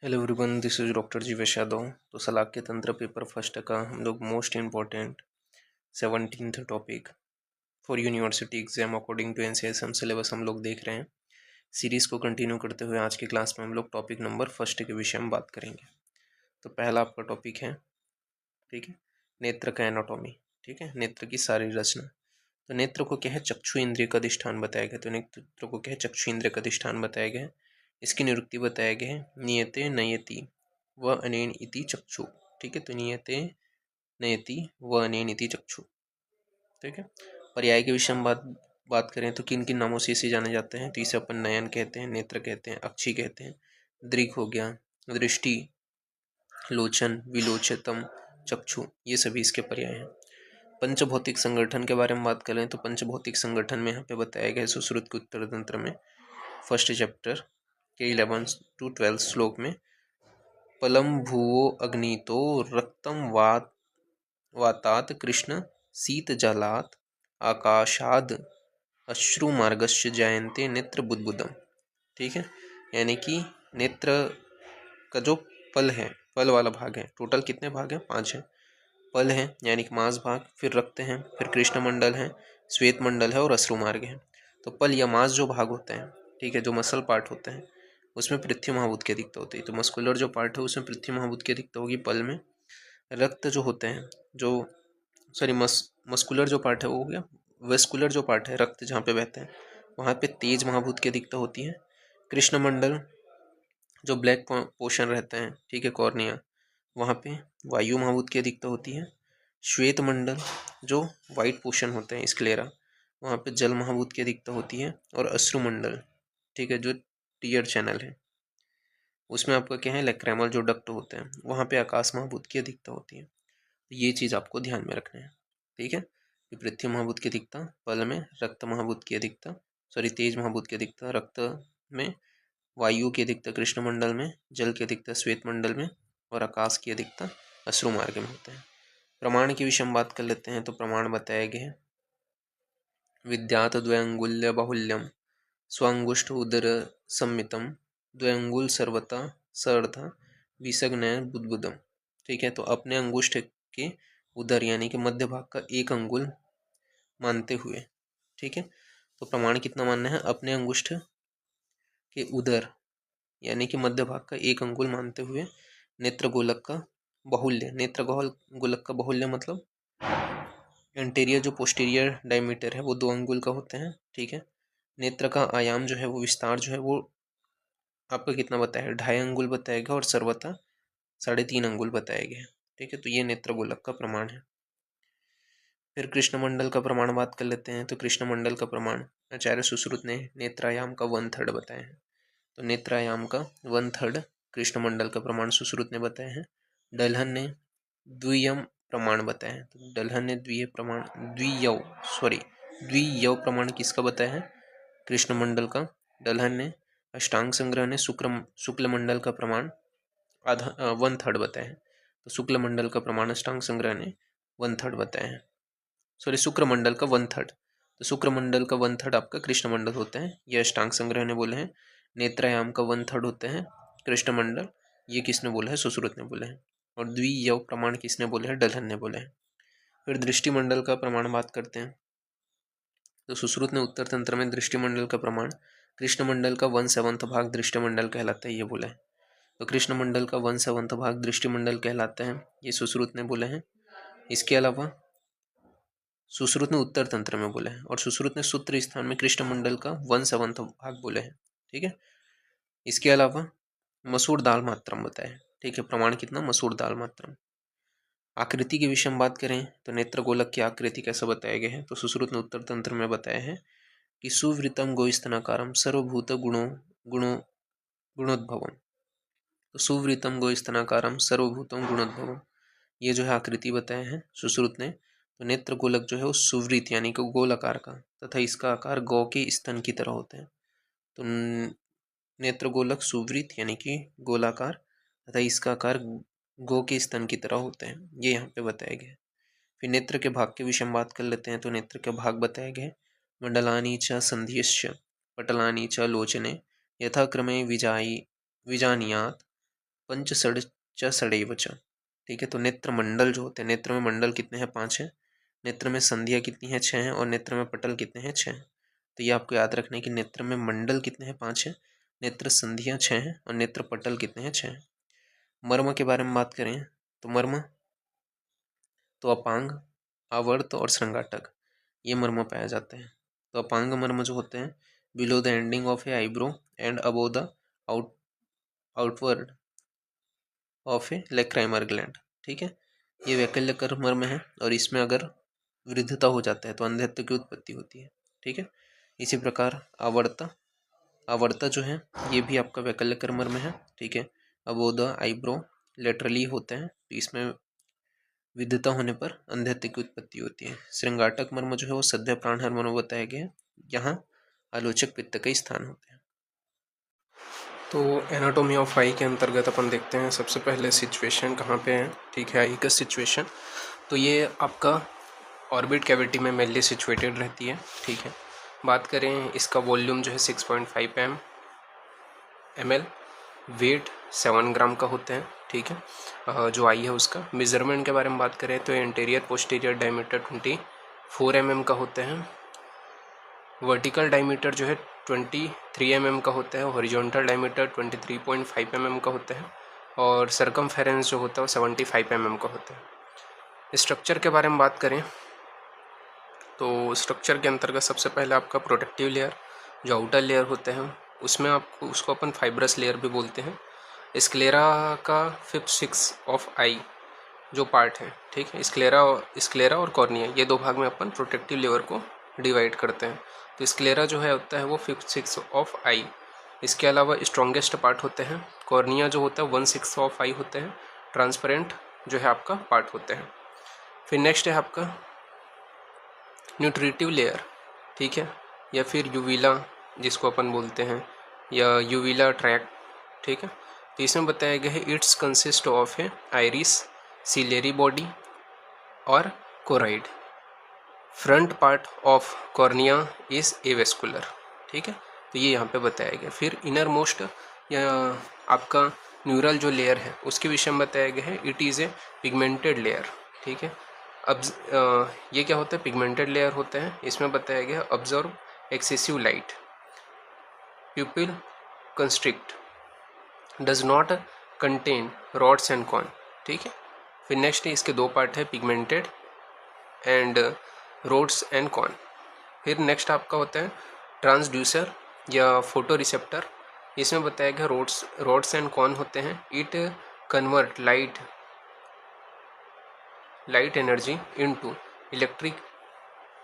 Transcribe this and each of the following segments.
Hello everyone, this is doctor Jeevesh Yadav. तो Shalakya Tantra paper first का हम लोग most important 17th topic for university exam according to NCSM syllabus हम लोग देख रहे हैं। सीरीज़ को कंटिन्यू करते हुए आज की क्लास में हम लोग टॉपिक नंबर फर्स्ट के विषय में बात करेंगे। तो पहला आपका टॉपिक है, ठीक है, नेत्र का एनाटॉमी। ठीक है, नेत्र की सारी रचना। तो नेत्र को क्या है, चक्षु इंद्रिय का अधिष्ठान बताया गया। तो नेत्र को क्या है, चक्षु इंद्रिय का अधिष्ठान बताया गया है। इसकी निरुक्ति बताया गया है, नियते नयति व अनेन इति चक्षु। ठीक है, तो नियते नयति व अनेन इति चक्षु। ठीक है, पर्याय के विषय में बात करें तो किन किन नामों से इसे जाने जाते हैं। तो इसे अपन नयन कहते हैं, नेत्र कहते हैं, अक्षी कहते हैं, दृक् हो गया, दृष्टि, लोचन, विलोचतम, चक्षु, ये सभी इसके पर्याय हैं। पंचभौतिक संगठन के बारे में बात करें तो पंचभौतिक संगठन में यहाँ पे बताया गया है सुश्रुत के उत्तर तंत्र में फर्स्ट चैप्टर के 11 to 12 श्लोक में, पलम भुवो अग्नितो रक्तम वातात कृष्ण शीत जलात आकाशाद अश्रुमार्गस्य जायन्ते नेत्र बुद्बुदम। ठीक है, यानी कि नेत्र का जो पल है, पल वाला भाग है, टोटल कितने भाग हैं, 5 हैं। पल है यानी कि मांस भाग, फिर रक्त है, फिर कृष्ण मंडल है, श्वेत मंडल है और अश्रुमार्ग है। तो पल या मांस जो भाग होते हैं, ठीक है, जो मसल पार्ट होते हैं, उसमें पृथ्वी महाभूत की अधिकता होती है। तो मस्कुलर जो पार्ट है उसमें पृथ्वी महाभूत की अधिकता होगी पल में। रक्त जो होते हैं, जो सॉरी मस्कुलर जो पार्ट है वो हो गया। वेस्कुलर जो पार्ट है, रक्त जहाँ पे बहते हैं, वहाँ पे तेज महाभूत की अधिकता होती है। कृष्ण मंडल जो ब्लैक पोर्शन रहते हैं, ठीक है, कॉर्निया, वहाँ पे वायु महाभूत की अधिकता होती है। श्वेत मंडल जो वाइट पोर्शन होते हैं, स्क्लेरा, वहाँ पे जल महाभूत की अधिकता होती है। और अश्रुमंडल, ठीक है, जो टीयर चैनल है, उसमें आपका क्या है, लैक्रेमल जो डक्ट होते हैं, वहाँ पे आकाश महाभूत की अधिकता होती है। तो ये चीज़ आपको ध्यान में रखना है। ठीक है, कि पृथ्वी महाभूत की अधिकता पल में, रक्त महाभूत की अधिकता तेज महाभूत की अधिकता रक्त में, वायु की अधिकता कृष्ण मंडल में, जल की अधिकता श्वेत मंडल में और आकाश की अधिकता अश्रु मार्ग में होते हैं। प्रमाण की विषय में बात कर लेते हैं। तो प्रमाण बताए गए हैं, विद्यात द्वयंगुल्य बाहुल्यम स्वांगुष्ठ उदर सम्मितम द्वयंगुल सर्वता सर्वथा विसग्नयन बुद्बुदम। ठीक है, तो अपने अंगुष्ठ के उदर यानी कि मध्य भाग का एक अंगुल मानते हुए, ठीक है, तो प्रमाण कितना मानना है, अपने अंगुष्ठ के उदर यानी कि मध्य भाग का एक अंगुल मानते हुए नेत्र गोलक का बाहुल्य, नेत्र गोलक का बाहुल्य मतलब एंटीरियर जो पोस्टीरियर डायमीटर है वो 2 अंगुल का होते हैं। ठीक है, नेत्र का आयाम जो है वो विस्तार जो है वो आपका कितना बताया है, 2.5 अंगुल बताया गया और सर्वथा 3.5 अंगुल बताया गया। ठीक है, तो ये नेत्र गोलक का प्रमाण है। फिर कृष्ण मंडल का प्रमाण बात कर लेते हैं। तो कृष्ण मंडल का प्रमाण आचार्य सुश्रुत ने नेत्रायाम का 1/3 बताया है। तो नेत्रायाम का 1/3 कृष्ण मंडल का प्रमाण सुश्रुत ने बताया है। डलहन ने द्वियम प्रमाण बताया है। तो डलहन ने द्वियव प्रमाण किसका बताया है, कृष्ण मंडल का। डलहन ने अष्टांग संग्रह ने शुक्ल मंडल का प्रमाण आधा 1/3 बताया है। तो शुक्ल मंडल का प्रमाण अष्टांग संग्रह ने 1/3 बताया है, शुक्र मंडल का 1/3। तो शुक्र मंडल का 1/3 आपका कृष्ण मंडल होता है, ये अष्टांग संग्रह ने बोले हैं। नेत्रायाम का 1/3 होते हैं कृष्ण मंडल, ये किसने बोला है, सुश्रुत ने बोले हैं। और द्वियव प्रमाण किसने बोले हैं, डलहन ने बोले हैं। फिर दृष्टि मंडल का प्रमाण बात करते हैं। तो सुश्रुत ने उत्तर तंत्र में दृष्टि मंडल का प्रमाण कृष्ण मंडल का 1/7 भाग दृष्टि मंडल कहलाता है, ये बोला है। तो कृष्ण मंडल का 1/7 भाग दृष्टि मंडल कहलाता है, ये सुश्रुत ने बोले हैं। इसके अलावा सुश्रुत ने उत्तर तंत्र में बोला है और सुश्रुत ने सूत्र स्थान में कृष्ण मंडल का 1/7 भाग बोले हैं। ठीक है, इसके अलावा मसूर दाल मात्रम बताए। ठीक है, प्रमाण कितना, मसूर दाल मात्रम। आकृति के विषय में बात करें तो नेत्र गोलक की आकृति कैसा बताया गया है। तो सुश्रुत ने उत्तर तंत्र में बताया है कि सुवृतम गोस्तनाकारम सर्वभूत गुणों गुणोद्भवम। तो सुवृतम गोस्तनाकारम सर्वभूतम गुणोद्भवम, ये जो है आकृति बताया है सुश्रुत ने। तो नेत्र गोलक जो है वो सुवृत यानी कि गोल आकार का तथा इसका आकार गौ के स्तन की तरह होते हैं। तो नेत्र गोलक सुवृत यानी कि गोलाकार तथा इसका आकार गौ के स्तन की तरह होते हैं, ये यहाँ पे बताया गया है। फिर नेत्र के भाग के विषय में बात कर लेते हैं। तो नेत्र के भाग बताए गए, मंडलानी च संधियश्च पटलानी च लोचने यथाक्रमे विजानियात पंचषड्च च। ठीक है, तो नेत्र मंडल जो होते हैं, नेत्र में मंडल कितने हैं? 5 हैं। नेत्र में संधियाँ कितनी हैं? 6 हैं। और नेत्र में पटल कितने हैं? 6 हैं। तो ये आपको याद रखना है कि नेत्र में मंडल कितने हैं? 5 हैं। नेत्र संधियाँ 6 हैं और नेत्र पटल कितने हैं? 6 हैं। मर्म के बारे में बात करें तो मर्म तो अपांग, आवर्त और श्रृंगाटक, ये मर्म पाया जाते हैं। तो अपांग मर्म जो होते हैं below the ending of a eyebrow and above the outward of a lacrimal gland. ठीक है, ये वैकल्यकर मर्म है और इसमें अगर वृद्धता हो जाता है तो अंधत्व की उत्पत्ति होती है। ठीक है, इसी प्रकार आवर्ता जो है ये भी आपका वैकल्यकर मर्म है। ठीक है, अबो द आईब्रो लेटरली होते हैं, तो इसमें विद्धता होने पर अंधत्व की उत्पत्ति होती है। श्रृंगाटक मर्म जो है वो सद्य प्राणहर मर्म बताया गया है, यहाँ आलोचक पित्त के स्थान होते हैं। तो एनाटोमी ऑफ आई के अंतर्गत अपन देखते हैं सबसे पहले सिचुएशन कहाँ पे है। ठीक है, आई का सिचुएशन तो ये आपका ऑर्बिट कैविटी में मेनली सिचुएटेड रहती है। ठीक है, बात करें इसका वॉल्यूम जो है 6.5 ml, वेट 7 ग्राम का होता है। ठीक है, जो आई है उसका मेजरमेंट के बारे में बात करें तो इंटीरियर पोस्टीरियर डायमीटर 24 mm का होता है। वर्टिकल डायमीटर जो है 23 mm का होता है। हॉरिजॉन्टल डायमीटर 23.5 mm का होता है और सर्कमफेरेंस जो होता है वो 75 mm का होता है। स्ट्रक्चर के बारे में बात करें तो स्ट्रक्चर के अंतर्गत सबसे पहले आपका प्रोटेक्टिव लेयर जो आउटर लेयर होते हैं उसमें आपको उसको अपन फाइब्रस लेयर भी बोलते हैं। स्क्लेरा का 5/6 ऑफ आई जो पार्ट है, ठीक है, स्क्लेरा और कॉर्निया ये दो भाग में अपन प्रोटेक्टिव लेयर को डिवाइड करते हैं। तो स्क्लेरा जो है होता है वो 5/6 ऑफ आई। इसके अलावा स्ट्रॉन्गेस्ट पार्ट होते हैं। कॉर्निया जो होता है 1/6 ऑफ आई होते हैं। ट्रांसपेरेंट जो है आपका पार्ट होते हैं। फिर नेक्स्ट है आपका न्यूट्रिटिव लेयर, ठीक है, या फिर यूविला जिसको अपन बोलते हैं या यूविला ट्रैक। ठीक है, तो इसमें बताया गया है it's consist of a iris, ciliary body और choroid. Front part of cornea is avascular. ठीक है, तो ये यहाँ पे बताया गया। फिर इनर मोस्ट या आपका न्यूरल जो लेयर है उसके विषय में बताया गया है it is a pigmented layer. ठीक है, अब ये क्या होता है? पिगमेंटेड लेयर होते हैं। इसमें बताया गया observe excessive light, pupil constrict, does not contain rods and cone. ठीक है, फिर नेक्स्ट इसके दो पार्ट है pigmented and rods and cone. फिर नेक्स्ट आपका होता है ट्रांसड्यूसर या फोटो रिसेप्टर। इसमें बताया गया रोड्स एंड कॉन होते हैं। It convert light energy into electric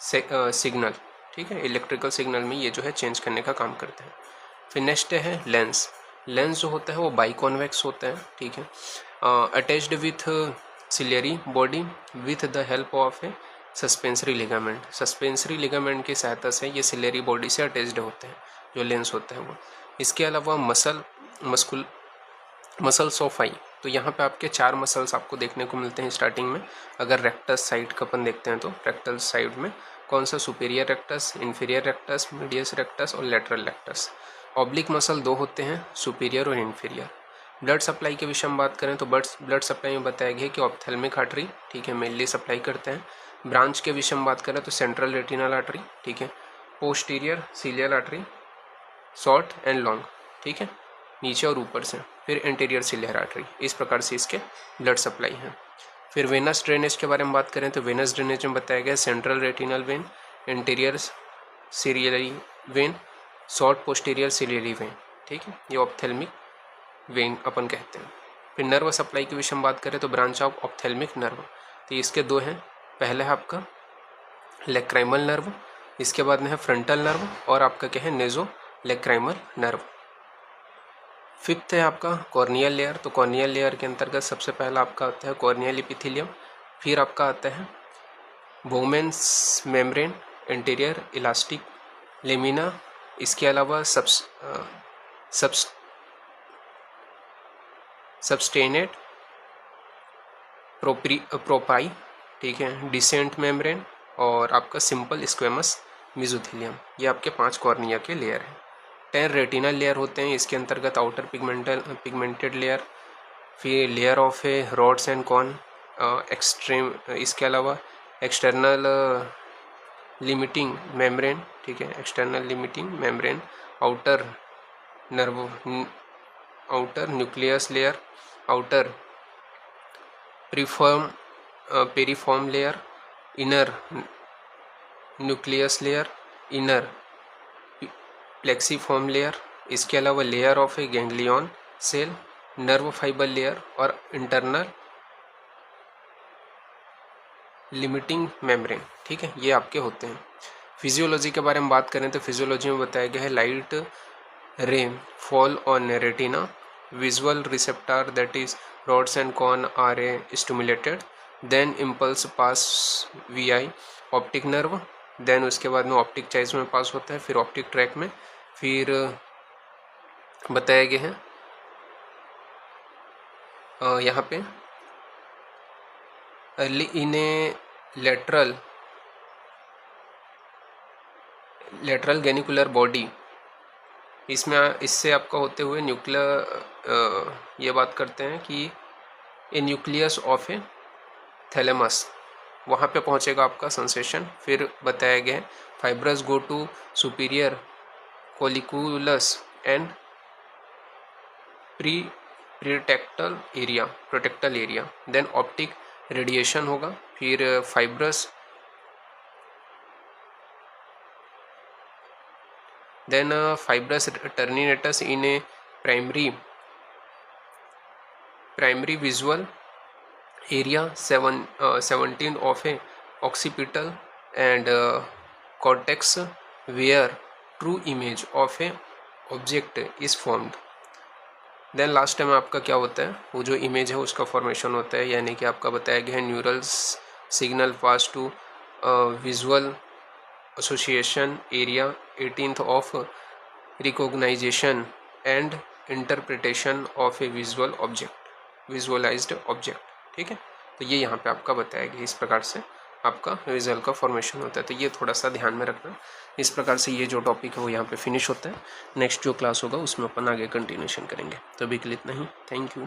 signal. ठीक है, इलेक्ट्रिकल सिग्नल में ये जो है चेंज करने का काम करते हैं। फिर नेक्स्ट है लेंस। लेंस जो होता है वो बाइकॉन्वेक्स होता है। ठीक है, attached with ciliary body with the help of a suspensory ligament. Suspensory ligament की सहायता से ये सिलेरी बॉडी से अटैच्ड होते हैं जो लेंस होता है वो। इसके अलावा मसल्स ऑफ आई, तो यहाँ पे आपके 4 मसल्स आपको देखने को मिलते हैं स्टार्टिंग में। अगर रेक्टस साइड का अपन देखते हैं तो रेक्टल साइड में कौन सा? Superior rectus, inferior rectus, medius rectus और लेटरल रेक्टस। ऑब्लिक मसल 2 होते हैं, सुपीरियर और इन्फीरियर। ब्लड सप्लाई के विषय में बात करें तो ब्लड सप्लाई में बताया गया कि ऑप्थेल्मिक आर्टरी, ठीक है, मेनली सप्लाई करते हैं। ब्रांच के विषय में बात करें तो सेंट्रल रेटिनल आर्टरी, ठीक है, posterior ciliary artery, short and long, ठीक है, नीचे और ऊपर से। फिर एंटीरियर सीलियर आर्टरी। इस प्रकार से इसके ब्लड सप्लाई है। फिर वेनस ड्रेनेज के बारे में बात करें तो वेनस ड्रेनेज में बताया गया central retinal vein, anterior ciliary vein, short posterior ciliary vein. ठीक है, ये ऑप्थेल्मिक वेन अपन कहते हैं। फिर नर्व सप्लाई के विषय में बात करें तो ब्रांच ऑफ ऑप्थेल्मिक नर्व, तो इसके 2 हैं। पहला है आपका लेक्राइमल नर्व, इसके बाद में है फ्रंटल नर्व और आपका क्या है नेजो लेक्राइमल नर्व। फिफ्थ है आपका कॉर्नियल लेयर। तो कॉर्नियल लेयर के अंतर्गत सबसे पहला आपका आता है कॉर्नियल इपिथेलियम। फिर आपका आता है Bowman's membrane, anterior elastic lamina. इसके अलावा सबस्टेनेट प्रोपाई, ठीक है, डिसेंट मेम्ब्रेन और आपका सिंपल स्क्वेमस मेसोथेलियम। ये आपके 5 कॉर्निया के लेयर हैं। 10 रेटिनल लेयर होते हैं। इसके अंतर्गत आउटर पिगमेंटेड लेयर, फिर लेयर ऑफ है रॉड्स एंड कॉन एक्सट्रीम, इसके अलावा एक्सटर्नल लिमिटिंग मेम्ब्रेन, ठीक है, external limiting membrane, outer nerve, outer nucleus layer, outer plexiform layer, inner nucleus layer, inner plexiform layer, इसके अलावा layer of a ganglion cell, nerve fibre layer और internal limiting membrane, ठीक है, ये आपके होते हैं। फिजियोलॉजी के बारे में बात करें तो फिजियोलॉजी में बताया गया है light ray fall on retina, visual receptor that is rods and cone are stimulated, then impulse pass vi optic nerve, then उसके बाद में ऑप्टिक चाइज में पास होता है, फिर ऑप्टिक ट्रैक में, फिर बताया गया है यहाँ पे early in a lateral geniculate body, इसमें इससे आपका होते हुए न्यूक्लियर ये बात करते हैं कि a nucleus of a thalamus, वहाँ पे पहुँचेगा आपका सेंसेशन। फिर बताया गया है fibres go to superior colliculus and pretectal area, then optic radiation होगा, फिर fibres, then fibrous terminatus in a primary visual area 17 of a occipital and cortex where true image of a object is formed। Then last time आपका क्या होता है, वो जो image है उसका फॉर्मेशन होता है, यानी कि आपका बताया गया है neural signal pass to visual association area 18th of recognisation and interpretation of a visualised object, ठीक है। तो ये यहाँ पे आपका बताया गया, इस प्रकार से आपका विजुअल का फॉर्मेशन होता है। तो ये थोड़ा सा ध्यान में रखना। इस प्रकार से ये जो टॉपिक है वो यहाँ पे फिनिश होता है। नेक्स्ट जो क्लास होगा उसमें अपन आगे कंटिन्यूशन करेंगे। तो अभी के लिए इतना ही। Thank you.